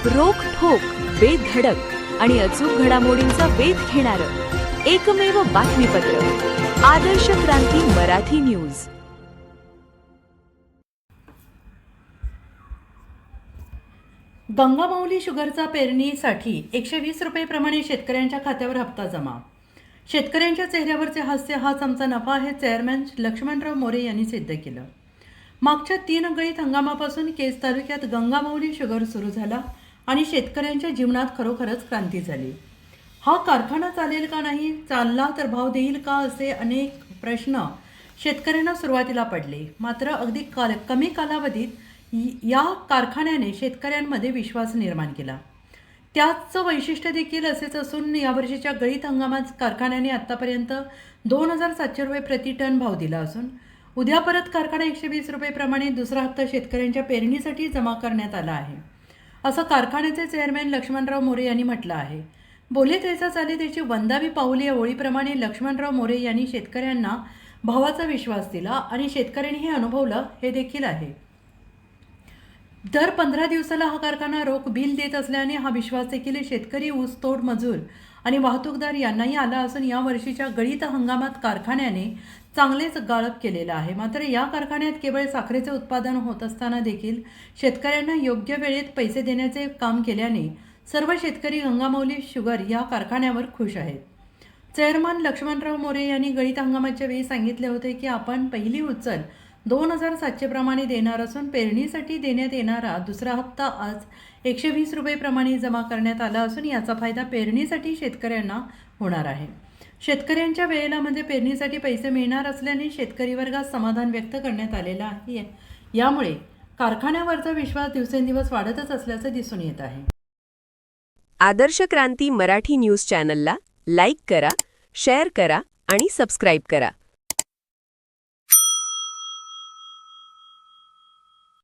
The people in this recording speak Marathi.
रोखठोक, बेधडक आणि अचूक घडामोडींचा वेध घेणारं एकमेव बातमीपत्र आदर्श क्रांती मराठी न्यूज। गंगामाऊली शुगरचा पेरणीसाठी 120 रुपये प्रमाणे शेतकऱ्यांच्या खात्यावर हप्ता जमा। शेतकऱ्यांच्या चेहऱ्यावरचे हास्य हाच आमचा नफा आहे, चेअरमॅन लक्ष्मणराव मोरे यांनी सिद्ध केलं। मागच्या 3 गळीत हंगामापासून केज तालुक्यात गंगामाऊली शुगर सुरू झाला आणि शेतकऱ्यांच्या जीवनात खरोखरच क्रांती झाली। हा कारखाना चालेल का नाही, चालला तर भाव देईल का, असे अनेक प्रश्न शेतकऱ्यांना सुरुवातीला पडले। मात्र अगदी कमी कालावधीत या कारखान्याने शेतकऱ्यांमध्ये विश्वास निर्माण केला। त्याचं वैशिष्ट्य देखील असेच असून यावर्षीच्या गळीत हंगामात कारखान्याने आतापर्यंत 2700 रुपये प्रति टन भाव दिला असून उद्या परत कारखाना 120 रुपये प्रमाणे दुसरा हप्ता शेतकऱ्यांच्या पेरणीसाठी जमा करण्यात आला आहे, असं कारखान्याचे चेअरमॅन लक्ष्मणराव मोरे यांनी म्हटलं आहे। बोले तैसा चाले त्याची वंदावी पाऊल या ओळीप्रमाणे लक्ष्मणराव मोरे यांनी शेतकऱ्यांना भावाचा विश्वास दिला आणि शेतकऱ्यांनी हे अनुभवलं हे देखील आहे। दर 15 दिवसाला हा कारखाना रोख बिल देत असल्याने हा विश्वास देखील शेतकरी, ऊसतोड मजूर आणि वाहतूकदार यांनाही आला असून या वर्षीच्या गळीत हंगामात कारखान्याने चांगलेच गाळप केलेलं आहे। मात्र या कारखान्यात केवळ साखरेचे उत्पादन होत असताना देखील शेतकऱ्यांना योग्य वेळेत पैसे देण्याचे काम केल्याने सर्व शेतकरी गंगामाऊली शुगर या कारखान्यावर खुश आहेत। चेअरमन लक्ष्मणराव मोरे यांनी गळीत हंगामाच्या वेळी सांगितले होते की आपण पहिली उचल 2700 प्रमाणे देणार असून पेरणीसाठी देण्यात येणारा दुसरा हप्ता आज 120 रुपये प्रमाणे जमा करण्यात आला असून याचा फायदा पेरणीसाठी शेतकऱ्यांना होणार आहे। शेतकऱ्यांच्या वेळेला म्हणजे पेरणीसाठी पैसे मिळणार असल्याने शेतकरी वर्गात समाधान व्यक्त करण्यात आलेलं आहे। यामुळे कारखान्यावरचा विश्वास दिवसेंदिवस वाढतच असल्याचं दिसून येत आहे। आदर्श क्रांती मराठी न्यूज चॅनलला लाईक करा, शेअर करा आणि सबस्क्राईब करा।